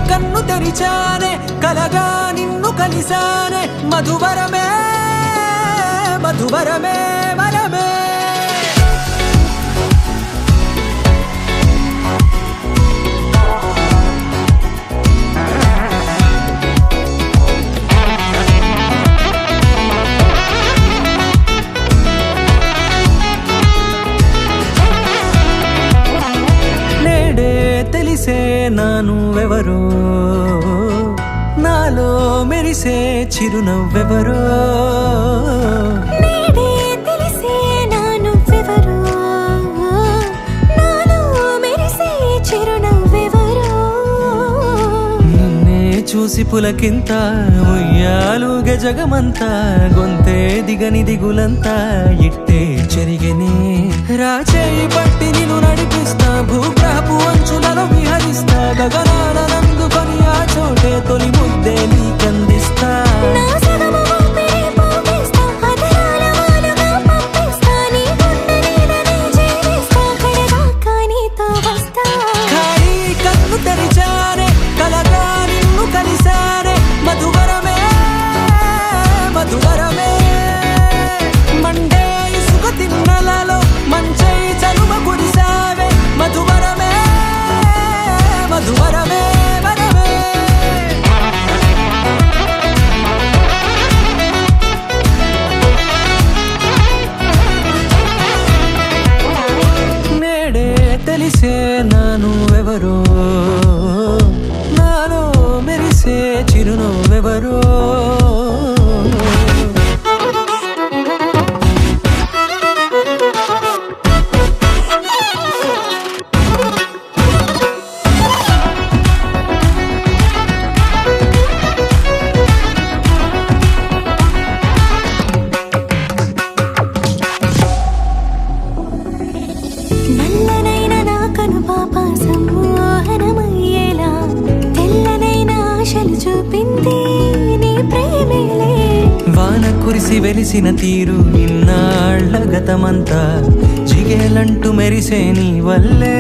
కన్ను తెరిచానే కలగా నిన్ను కలిసానే మధువరమే మధువరమే వరమే తెలిసే నానువెవరో నాలో మెరిసే చిరునవ్వెవరో నేడే తెలిసే నానువెవరో నాలో మెరిసే చిరునవ్వెవరో నిన్నే చూసి పులకింత ఉయ్యాలుగే జగమంతా గొంతే దిగని దిగులంతా ఇట్టే చెరిగెనే రాచేయి పట్టి నిన్ను నడిపిస్తా భూగ్రహపు అంచులలో విహరిస్తా గగనాల నందుకొని ఆ చోటే తొలి ముద్దే నీకందిస్తా నా సగము ఊపిరి పోగేస్తా అధరాల వాలుగా పంపిస్తా నీ గుండె నీడనే చేరిస్తా కడదాకా నీతో వస్తా ఖాళీ కన్ను తెరిచానే కలగా నిన్ను కలిసానే మధువరమే మధువరమే మండే ఇసుక తిన్నలలో మంచై చలువ కురిసావే మధువరమే మధువరమే వరమే నేడే తెలిసే నానువెవరో నాలో మెరిసే చిరునవ్వెవరో నల్లనైన నా కనుపాప సమ్మోహనమయ్యేలా తెల్లనైన ఆశలు చూపింది నీ ప్రేమేలే వాన కురిసి వెలిసిన తీరు ఇన్నాళ్ల గతమంతా జిగేలంటూ మెరిసే నీ వల్లే